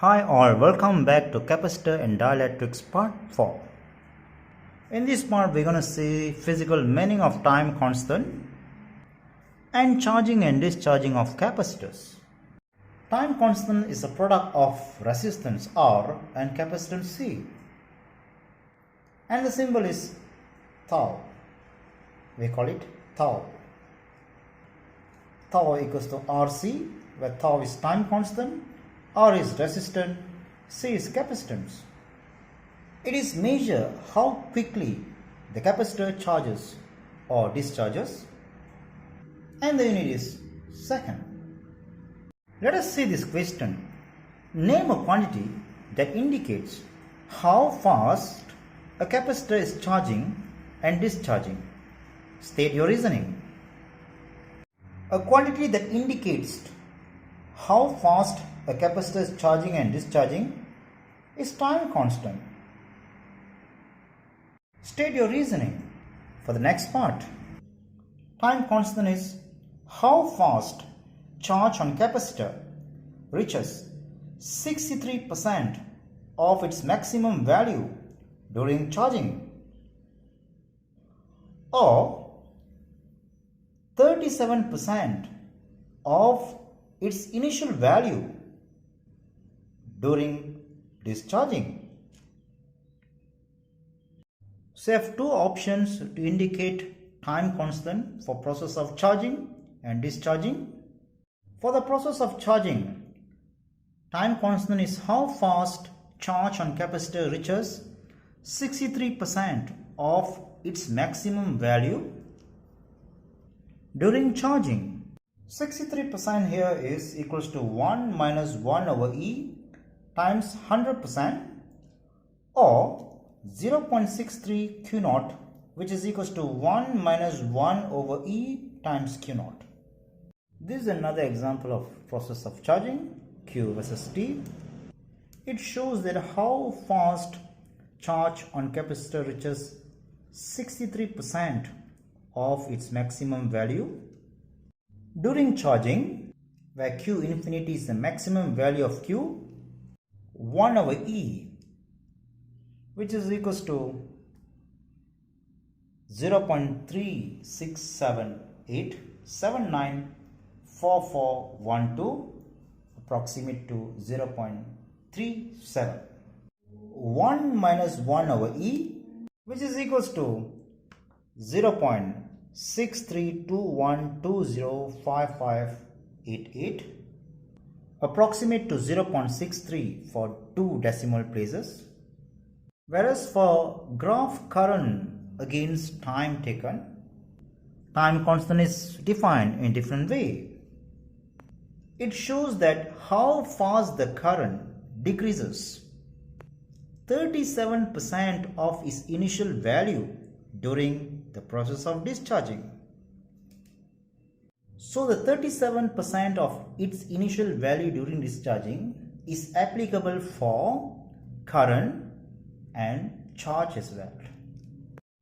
Hi all, welcome back to Capacitor and Dielectrics part 4. In this part we're going to see physical meaning of time constant and charging and discharging of capacitors. Time constant is a product of resistance R and capacitance C, and the symbol is tau. We call it tau. Tau equals to RC, where tau is time constant, R is resistance, C is capacitance. It is measure how quickly the capacitor charges or discharges, and the unit is second. Let us see this question. Name a quantity that indicates how fast a capacitor is charging and discharging. State your reasoning. A quantity that indicates how fast a capacitor is charging and discharging is time constant. State your reasoning for the next part. Time constant is how fast charge on capacitor reaches 63% of its maximum value during charging, or 37% of its initial value during discharging. So you have two options to indicate time constant for process of charging and discharging. For the process of charging, time constant is how fast charge on capacitor reaches 63% of its maximum value during charging. 63% here is equals to 1 minus 1 over E times 100%, or 0.63 Q naught, which is equals to 1 minus 1 over E times Q naught. This is another example of process of charging, Q versus T. It shows that how fast charge on capacitor reaches 63% of its maximum value during charging, where Q infinity is the maximum value of Q, 1 over E, which is equals to 0.3678794412, approximate to 0.37. 1 minus 1 over E, which is equals to 0.6321205588, approximate to 0.63 for 2 decimal places. Whereas for graph current against time taken, time constant is defined in different way. It shows that how fast the current decreases 37% of its initial value during the process of discharging. So the 37% of its initial value during discharging is applicable for current and charge as well.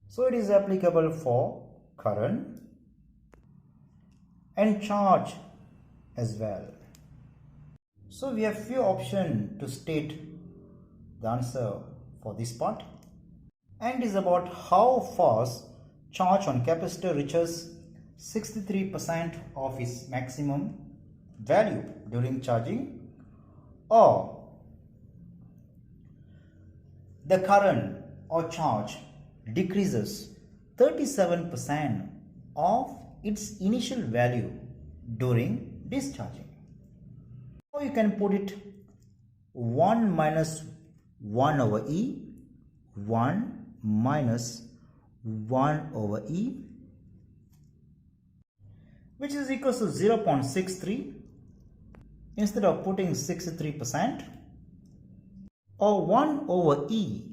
So it is applicable for current and charge as well. So we have few options to state the answer for this part, and is about how fast charge on capacitor reaches 63% of its maximum value during charging, or the current or charge decreases 37% of its initial value during discharging. Or you can put it 1 minus 1 over E, 1 minus 1 over E, which is equals to 0.63 instead of putting 63%, or 1 over E,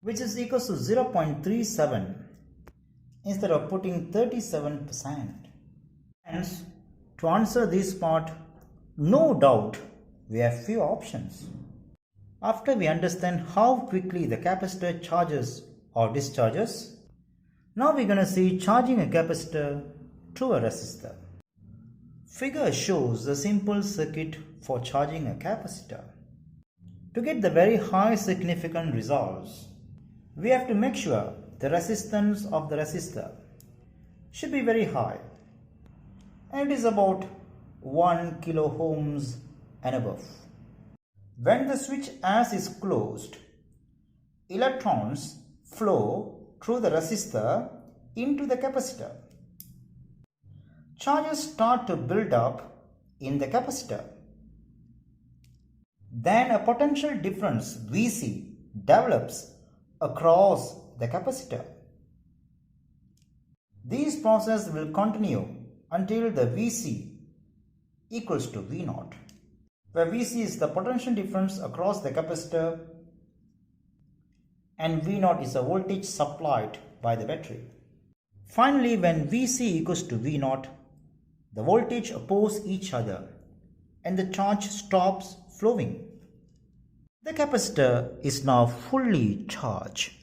which is equals to 0.37 instead of putting 37%. Hence, to answer this part, no doubt we have few options. After we understand how quickly the capacitor charges or discharges, now we're going to see charging a capacitor to a resistor. Figure shows the simple circuit for charging a capacitor. To get the very high significant results, we have to make sure the resistance of the resistor should be very high, and it is about 1 kilo ohms and above. When the switch as is closed, electrons flow through the resistor into the capacitor. Charges start to build up in the capacitor. Then a potential difference Vc develops across the capacitor. This process will continue until the Vc equals to V0, where Vc is the potential difference across the capacitor and V0 is the voltage supplied by the battery. Finally, when Vc equals to V0, the voltage oppose each other and the charge stops flowing. The capacitor is now fully charged.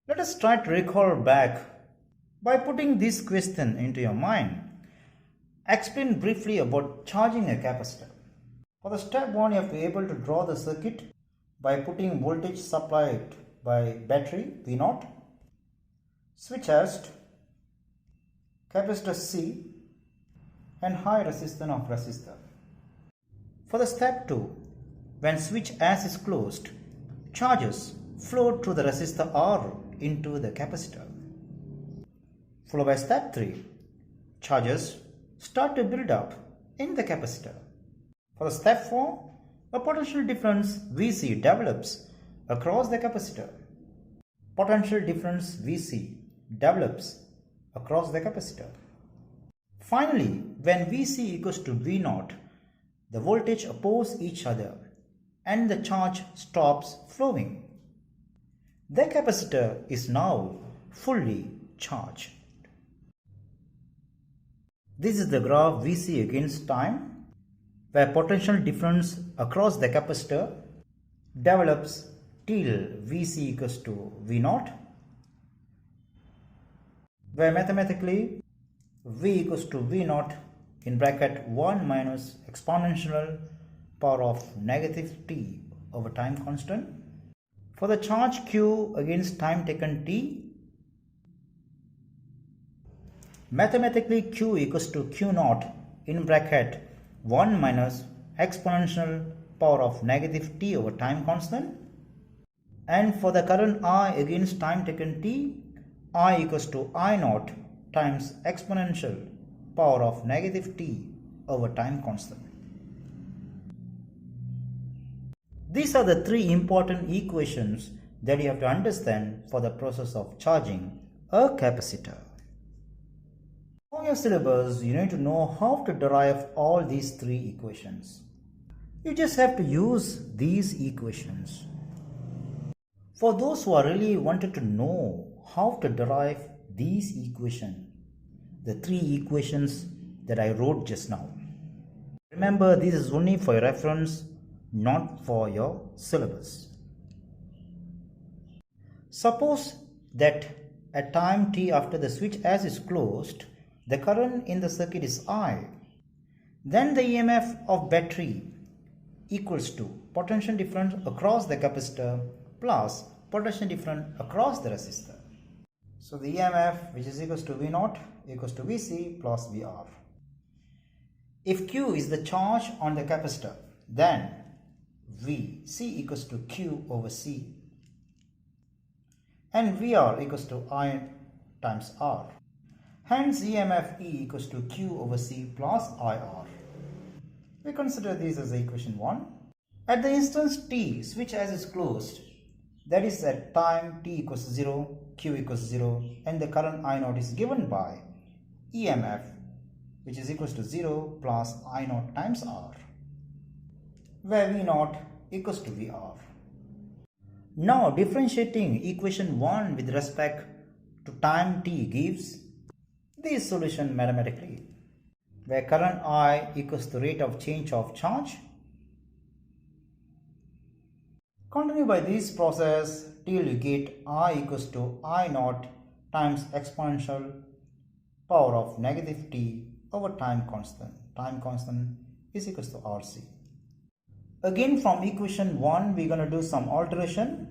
Let us try to recall back by putting this question into your mind. Explain briefly about charging a capacitor. For the step 1, you have to be able to draw the circuit by putting voltage supplied by battery V0, switch as capacitor C, and high resistance of resistor. For the step 2, when switch as is closed, charges flow through the resistor R into the capacitor. Followed by step 3, charges start to build up in the capacitor. For the step 4, a potential difference Vc develops across the capacitor. Potential difference Vc develops across the capacitor. Finally, when Vc equals to V0, the voltage oppose each other and the charge stops flowing. The capacitor is now fully charged. This is the graph Vc against time, where potential difference across the capacitor develops till Vc equals to V0, where mathematically V equals to V0 in bracket 1 minus exponential power of negative t over time constant. For the charge q against time taken t, mathematically q equals to q0 in bracket 1 minus exponential power of negative t over time constant. And for the current I against time taken t, I equals to I0 times exponential power of negative t over time constant. These are the 3 important equations that you have to understand for the process of charging a capacitor. For your syllabus, you need to know how to derive all these 3 equations. You just have to use these equations. For those who are really wanted to know how to derive these equations, the 3 equations that I wrote just now, remember, this is only for your reference, not for your syllabus. Suppose that at time t after the switch as is closed, the current in the circuit is I. Then the EMF of battery equals to potential difference across the capacitor plus potential difference across the resistor. So the EMF, which is equals to V0, equals to Vc plus Vr. If Q is the charge on the capacitor, then Vc equals to Q over C, and Vr equals to I times R. Hence EMF E equals to Q over C plus IR. We consider this as equation 1. At the instance t, switch as is closed, that is at time t equals 0, Q equals 0, and the current I0 is given by EMF, which is equals to 0 plus I0 times R, where V0 equals to VR. Now differentiating equation 1 with respect to time t gives this solution mathematically, where current I equals the rate of change of charge. Continue by this process till you get I equals to I0 times exponential power of negative t over time constant. Time constant is equals to RC. Again from equation 1 we're going to do some alteration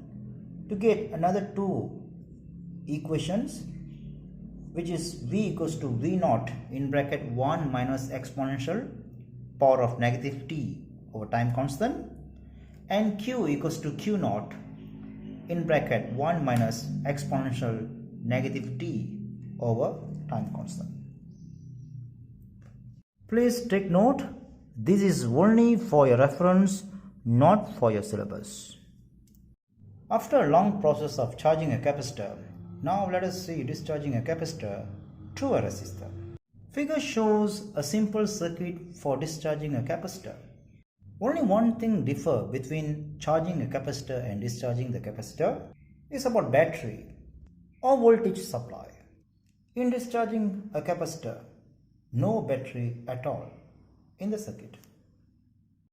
to get another two equations, which is V equals to V naught in bracket 1 minus exponential power of negative t over time constant, and Q equals to Q naught in bracket 1 minus exponential negative t over time constant. Please take note, this is only for your reference, not for your syllabus. After a long process of charging a capacitor, now let us see discharging a capacitor through a resistor. Figure shows a simple circuit for discharging a capacitor. Only one thing differs between charging a capacitor and discharging the capacitor is about battery or voltage supply. In discharging a capacitor, no battery at all in the circuit.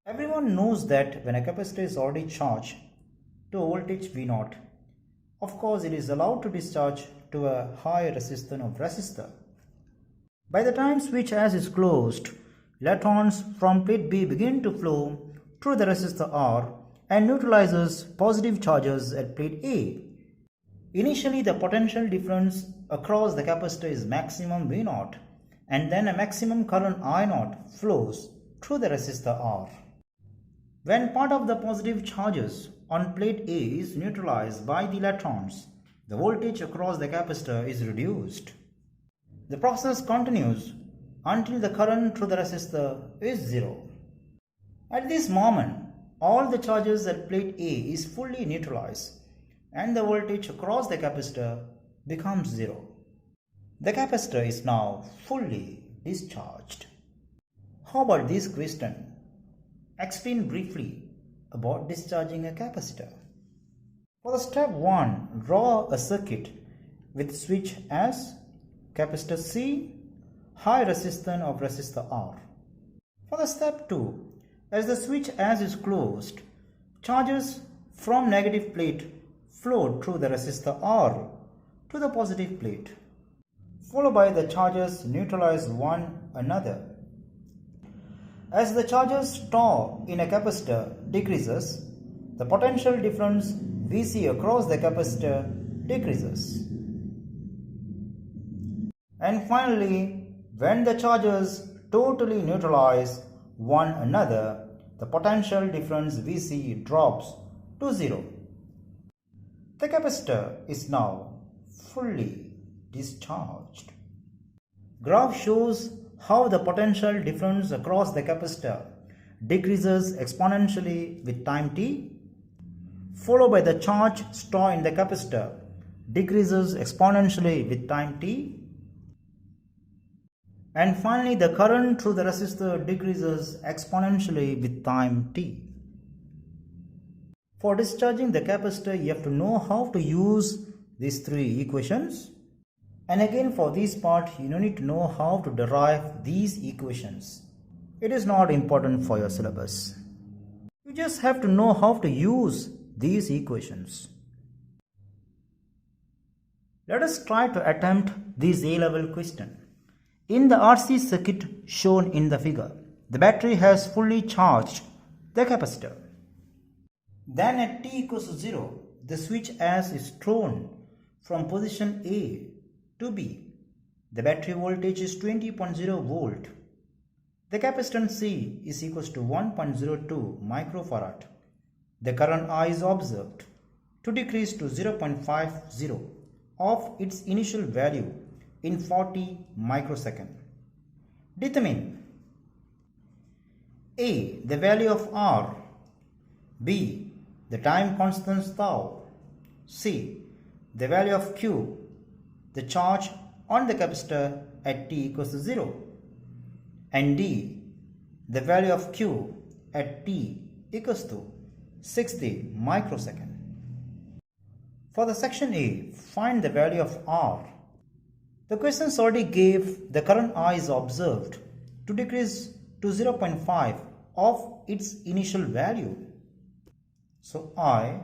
Everyone knows that when a capacitor is already charged to a voltage V0, of course it is allowed to discharge to a high resistance of resistor. By the time switch S is closed, electrons from plate B begin to flow through the resistor R and neutralizes positive charges at plate A. Initially the potential difference across the capacitor is maximum V0, and then a maximum current I0 flows through the resistor R. When part of the positive charges on plate A is neutralized by the electrons, the voltage across the capacitor is reduced. The process continues until the current through the resistor is zero. At this moment, all the charges at plate A is fully neutralized and the voltage across the capacitor becomes zero. The capacitor is now fully discharged. How about this question? Explain briefly about discharging a capacitor. For the step 1, draw a circuit with switch S, capacitor C, high resistance of resistor R. For the step 2, as the switch S is closed, charges from negative plate flow through the resistor R to the positive plate, followed by the charges neutralize one another. As the charges stored in a capacitor decreases, the potential difference Vc across the capacitor decreases. And finally, when the charges totally neutralize one another, the potential difference Vc drops to zero. The capacitor is now fully discharged. Graph shows how the potential difference across the capacitor decreases exponentially with time t, followed by the charge stored in the capacitor decreases exponentially with time t, and finally the current through the resistor decreases exponentially with time t. For discharging the capacitor, you have to know how to use these three equations. And again, for this part, you don't need to know how to derive these equations. It is not important for your syllabus. You just have to know how to use these equations. Let us try to attempt this A-level question. In the RC circuit shown in the figure, the battery has fully charged the capacitor. Then at t equals to 0, the switch S is thrown from position A to B. The battery voltage is 20.0 volt. The capacitance C is equals to 1.02 microfarad. The current I is observed to decrease to 0.50 of its initial value in 40 microseconds. Determine A, the value of R, B, the time constant tau, C, the value of Q, the charge on the capacitor at t equals to 0, and D, the value of Q at t equals to 60 microseconds. For the section A, find the value of R. The questions already gave the current I is observed to decrease to 0.5 of its initial value. So I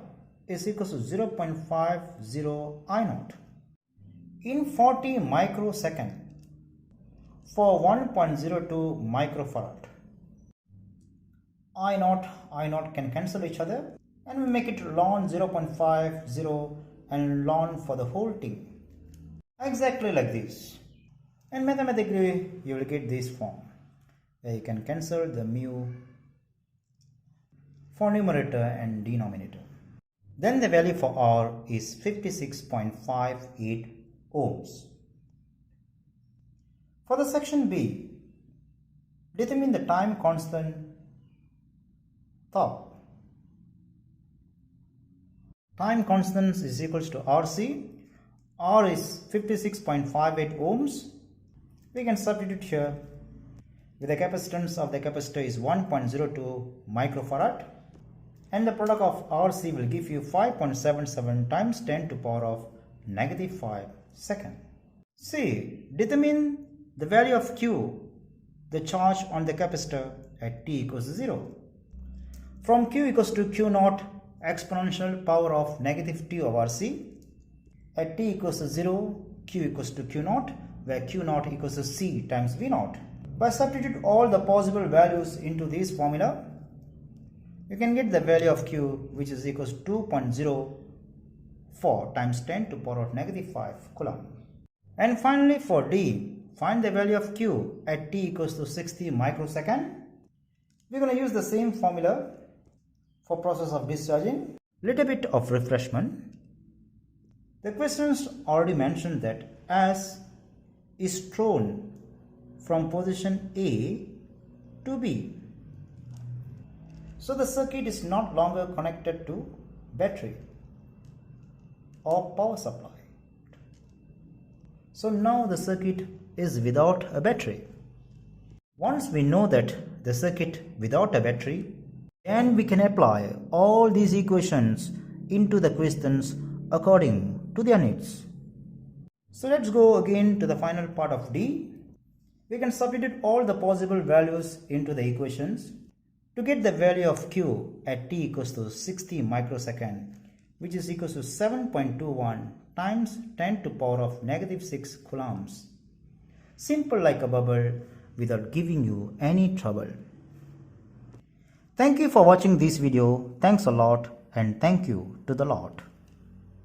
is equal to 0.50 I0. In 40 microseconds, for 1.02 microfarad. I naught can cancel each other, and we make it ln 0.50 and ln for the whole thing. Exactly like this. And mathematically you will get this form where you can cancel the mu for numerator and denominator. Then the value for R is 56.58 ohms. For the section B, determine the time constant tau. Time constant is equals to RC. R is 56.58 ohms. We can substitute here with the capacitance of the capacitor is 1.02 microfarad, and the product of RC will give you 5.77 times 10 to the power of -5 second. C. Determine the value of Q, the charge on the capacitor at t equals to 0. From Q equals to Q naught exponential power of -t over C. At t equals to 0, Q equals to Q naught, where Q naught equals to C times V naught. By substitute all the possible values into this formula, you can get the value of Q, which is equals to 2.04 times 10 to the power of -5 coulomb. And finally for D, find the value of Q at t equals to 60 microsecond. We're going to use the same formula for process of discharging. Little bit of refreshment. The questions already mentioned that as is thrown from position A to B. So the circuit is not longer connected to battery or power supply. So now the circuit is without a battery. Once we know that the circuit without a battery, then we can apply all these equations into the questions according to their needs. So let's go again to the final part of D. We can substitute all the possible values into the equations to get the value of Q at t equals to 60 microsecond, which is equals to 7.21 times 10 to the power of -6 coulombs. Simple like a bubble without giving you any trouble. Thank you for watching this video. Thanks a lot, and thank you to the Lord.